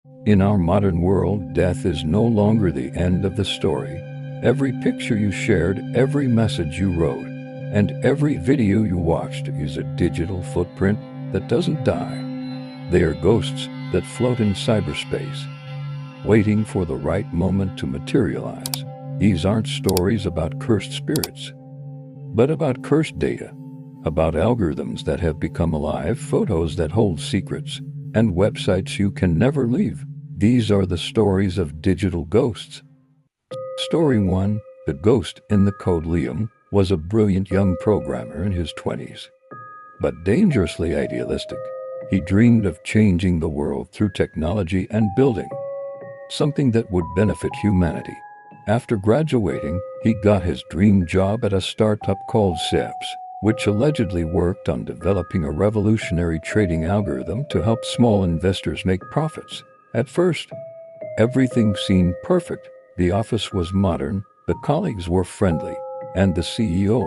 In our modern world, death is no longer the end of the story. Every picture you shared, every message you wrote, and every video you watched is a digital footprint that doesn't die. They are ghosts that float in cyberspace, waiting for the right moment to materialize. These aren't stories about cursed spirits, but about cursed data, about algorithms that have become alive, photos that hold secrets, and websites you can never leave. These are the stories of digital ghosts. Story 1. The Ghost in the Code. Liam was a brilliant young programmer in his 20s, but dangerously idealistic. He dreamed of changing the world through technology and building something that would benefit humanity. After graduating, he got his dream job at a startup called Ceps, which allegedly worked on developing a revolutionary trading algorithm to help small investors make profits. At first, everything seemed perfect. The office was modern, the colleagues were friendly, and the CEO,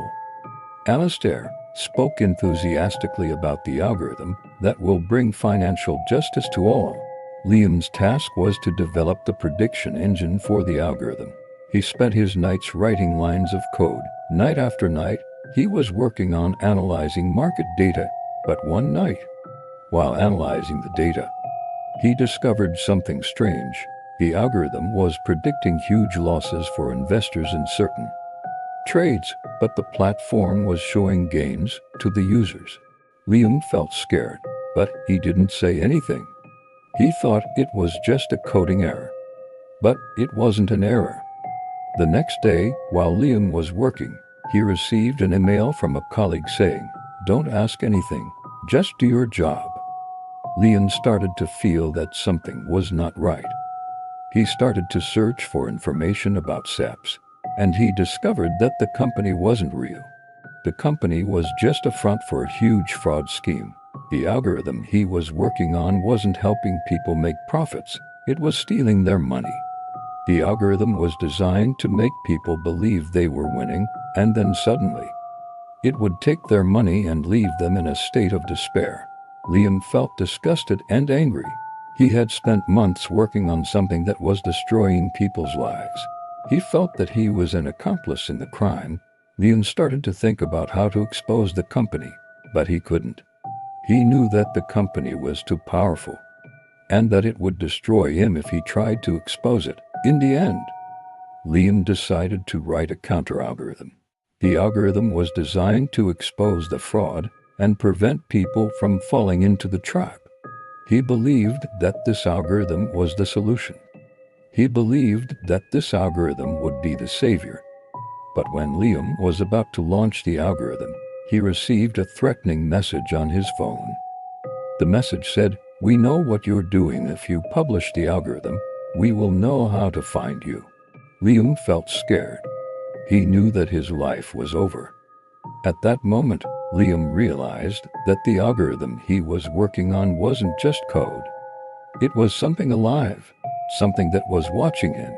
Alistair, spoke enthusiastically about the algorithm that will bring financial justice to all. Liam's task was to develop the prediction engine for the algorithm. He spent his nights writing lines of code. Night after night, he was working on analyzing market data. But one night, while analyzing the data, he discovered something strange. The algorithm was predicting huge losses for investors in certain trades, but the platform was showing gains to the users. Liam felt scared, but he didn't say anything. He thought it was just a coding error. But it wasn't an error. The next day, while Liam was working, he received an email from a colleague saying, "Don't ask anything, just do your job." Liam started to feel that something was not right. He started to search for information about Ceps, and he discovered that the company wasn't real. The company was just a front for a huge fraud scheme. The algorithm he was working on wasn't helping people make profits, it was stealing their money. The algorithm was designed to make people believe they were winning, and then suddenly, it would take their money and leave them in a state of despair. Liam felt disgusted and angry. He had spent months working on something that was destroying people's lives. He felt that he was an accomplice in the crime. Liam started to think about how to expose the company, but he couldn't. He knew that the company was too powerful, and that it would destroy him if he tried to expose it. In the end, Liam decided to write a counter-algorithm. The algorithm was designed to expose the fraud and prevent people from falling into the trap. He believed that this algorithm was the solution. He believed that this algorithm would be the savior. But when Liam was about to launch the algorithm, he received a threatening message on his phone. The message said, "We know what you're doing. If you publish the algorithm, we will know how to find you." Liam felt scared. He knew that his life was over. At that moment, Liam realized that the algorithm he was working on wasn't just code. It was something alive, something that was watching him.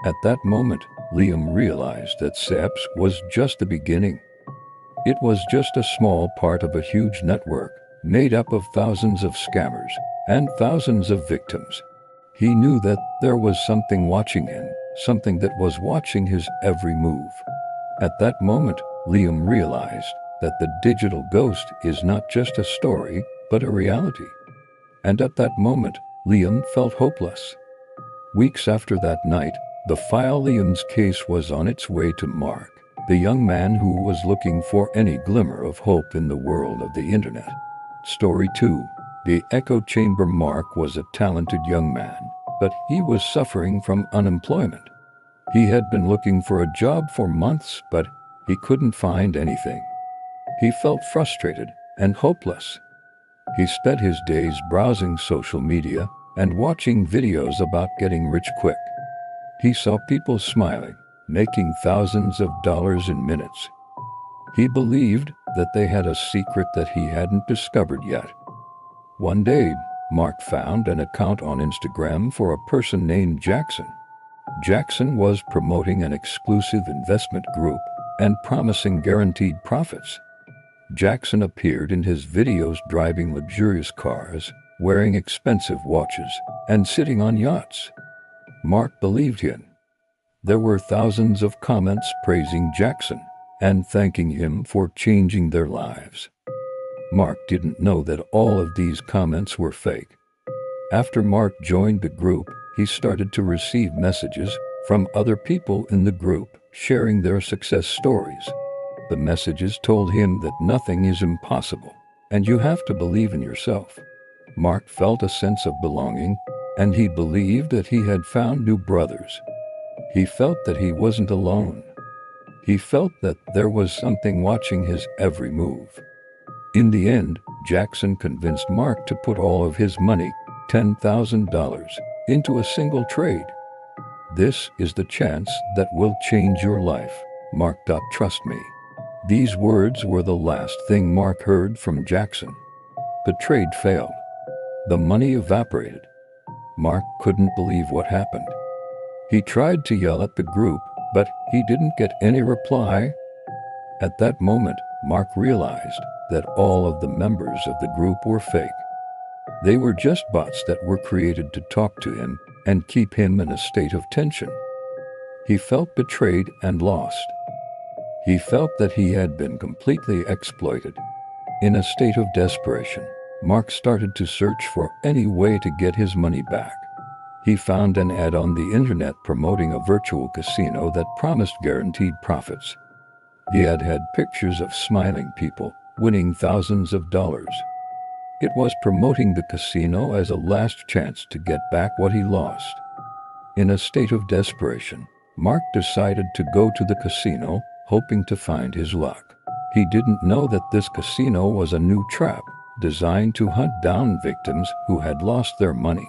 At that moment, Liam realized that Ceps was just the beginning. It was just a small part of a huge network, made up of thousands of scammers and thousands of victims. He knew that there was something watching him, something that was watching his every move. At that moment, Liam realized that the digital ghost is not just a story, but a reality. And at that moment, Liam felt hopeless. Weeks after that night, the file Liam's case was on its way to Mark, the young man who was looking for any glimmer of hope in the world of the internet. Story 2. The Echo Chamber. Mark was a talented young man, but he was suffering from unemployment. He had been looking for a job for months, but he couldn't find anything. He felt frustrated and hopeless. He spent his days browsing social media and watching videos about getting rich quick. He saw people smiling, making thousands of dollars in minutes. He believed that they had a secret that he hadn't discovered yet. One day, Mark found an account on Instagram for a person named Jackson. Jackson was promoting an exclusive investment group and promising guaranteed profits. Jackson appeared in his videos driving luxurious cars, wearing expensive watches, and sitting on yachts. Mark believed him. There were thousands of comments praising Jackson and thanking him for changing their lives. Mark didn't know that all of these comments were fake. After Mark joined the group, he started to receive messages from other people in the group sharing their success stories. The messages told him that nothing is impossible, and you have to believe in yourself. Mark felt a sense of belonging, and he believed that he had found new brothers. He felt that he wasn't alone. He felt that there was something watching his every move. In the end, Jackson convinced Mark to put all of his money, $10,000, into a single trade. "This is the chance that will change your life, Mark. Trust me." These words were the last thing Mark heard from Jackson. The trade failed. The money evaporated. Mark couldn't believe what happened. He tried to yell at the group, but he didn't get any reply. At that moment, Mark realized that all of the members of the group were fake. They were just bots that were created to talk to him and keep him in a state of tension. He felt betrayed and lost. He felt that he had been completely exploited. In a state of desperation, Mark started to search for any way to get his money back. He found an ad on the internet promoting a virtual casino that promised guaranteed profits. The ad had pictures of smiling people winning thousands of dollars. It was promoting the casino as a last chance to get back what he lost. In a state of desperation, Mark decided to go to the casino, hoping to find his luck. He didn't know that this casino was a new trap designed to hunt down victims who had lost their money.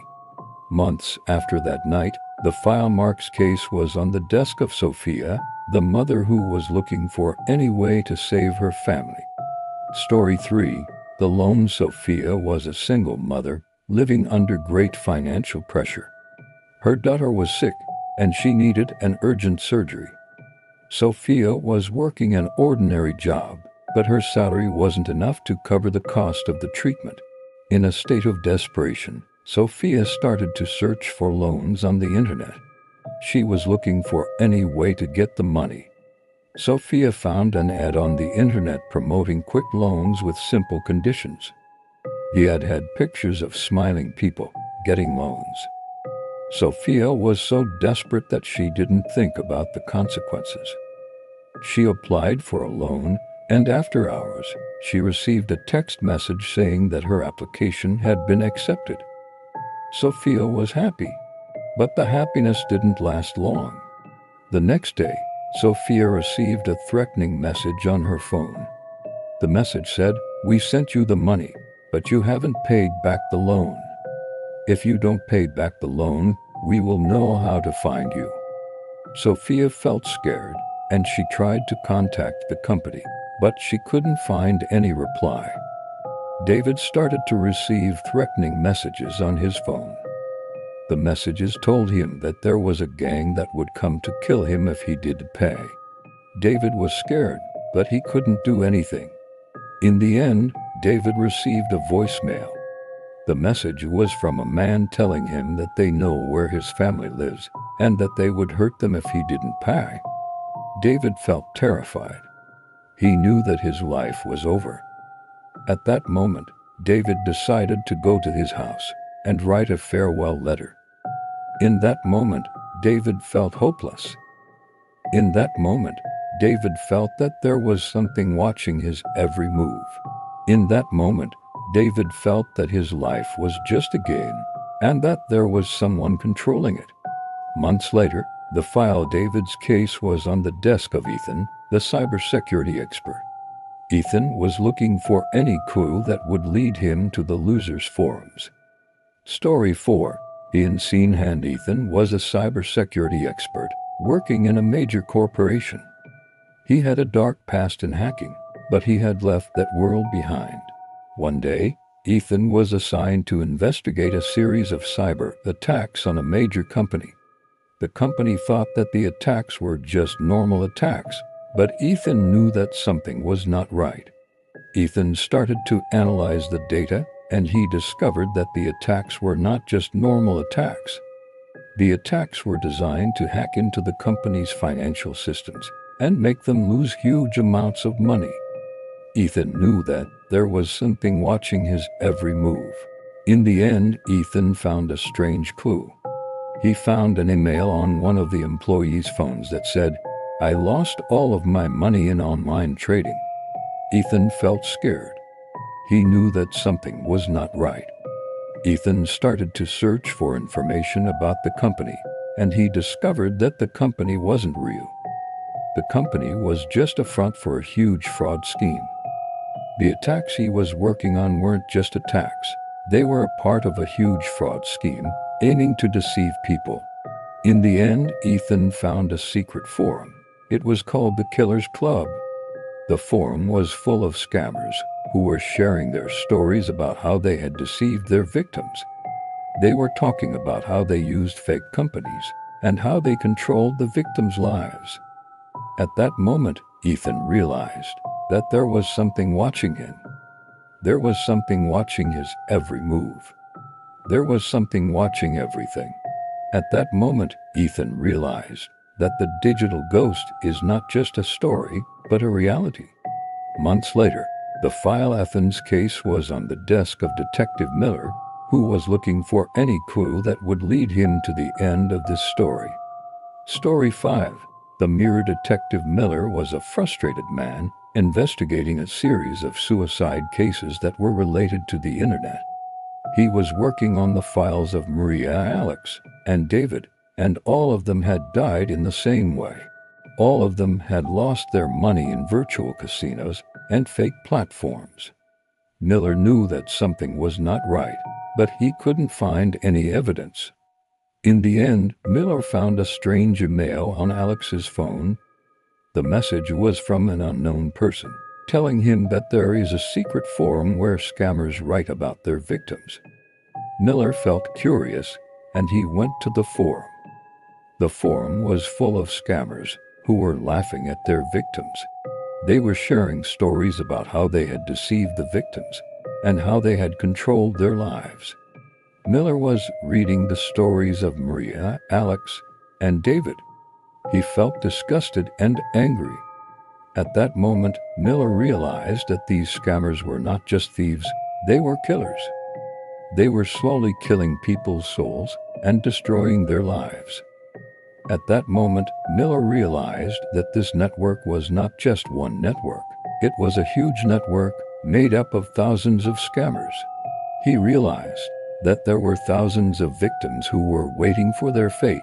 Months after that night, the file Mark's case was on the desk of Sophia, the mother who was looking for any way to save her family. Story 3. The Lone. Sophia was a single mother, living under great financial pressure. Her daughter was sick, and she needed an urgent surgery. Sophia was working an ordinary job, but her salary wasn't enough to cover the cost of the treatment. In a state of desperation, Sophia started to search for loans on the internet. She was looking for any way to get the money. Sophia found an ad on the internet promoting quick loans with simple conditions. The ad had pictures of smiling people getting loans. Sophia was so desperate that she didn't think about the consequences. She applied for a loan, and after hours, she received a text message saying that her application had been accepted. Sophia was happy, but the happiness didn't last long. The next day, Sophia received a threatening message on her phone. The message said, "We sent you the money, but you haven't paid back the loan. If you don't pay back the loan, we will know how to find you." Sophia felt scared, and she tried to contact the company, but she couldn't find any reply. David started to receive threatening messages on his phone. The messages told him that there was a gang that would come to kill him if he didn't pay. David was scared, but he couldn't do anything. In the end, David received a voicemail. The message was from a man telling him that they know where his family lives and that they would hurt them if he didn't pay. David felt terrified. He knew that his life was over. At that moment, David decided to go to his house and write a farewell letter. In that moment, David felt hopeless. In that moment, David felt that there was something watching his every move. In that moment, David felt that his life was just a game and that there was someone controlling it. Months later, the file David's case was on the desk of Ethan, the cybersecurity expert. Ethan was looking for any clue that would lead him to the losers' forums. Story 4. In scene hand. Ethan was a cybersecurity expert working in a major corporation. He had a dark past in hacking, but he had left that world behind. One day, Ethan was assigned to investigate a series of cyber attacks on a major company. The company thought that the attacks were just normal attacks, but Ethan knew that something was not right. Ethan started to analyze the data and he discovered that the attacks were not just normal attacks. The attacks were designed to hack into the company's financial systems and make them lose huge amounts of money. Ethan knew that there was something watching his every move. In the end, Ethan found a strange clue. He found an email on one of the employees' phones that said, "I lost all of my money in online trading." Ethan felt scared. He knew that something was not right. Ethan started to search for information about the company, and he discovered that the company wasn't real. The company was just a front for a huge fraud scheme. The attacks he was working on weren't just attacks. They were a part of a huge fraud scheme, aiming to deceive people. In the end, Ethan found a secret forum. It was called the Killer's Club. The forum was full of scammers who were sharing their stories about how they had deceived their victims. They were talking about how they used fake companies and how they controlled the victims' lives. At that moment, Ethan realized that there was something watching him. There was something watching his every move. There was something watching everything. At that moment, Ethan realized that the digital ghost is not just a story, but a reality. Months later, the File Athens case was on the desk of Detective Miller, who was looking for any clue that would lead him to the end of this story. Story 5. The Mirror. Detective Miller was a frustrated man investigating a series of suicide cases that were related to the internet. He was working on the files of Maria, Alex, and David, and all of them had died in the same way. All of them had lost their money in virtual casinos and fake platforms. Miller knew that something was not right, but he couldn't find any evidence. In the end, Miller found a strange email on Alex's phone. The message was from an unknown person, telling him that there is a secret forum where scammers write about their victims. Miller felt curious, and he went to the forum. The forum was full of scammers who were laughing at their victims. They were sharing stories about how they had deceived the victims and how they had controlled their lives. Miller was reading the stories of Maria, Alex, and David. He felt disgusted and angry. At that moment, Miller realized that these scammers were not just thieves, they were killers. They were slowly killing people's souls and destroying their lives. At that moment, Miller realized that this network was not just one network. It was a huge network made up of thousands of scammers. He realized that there were thousands of victims who were waiting for their fate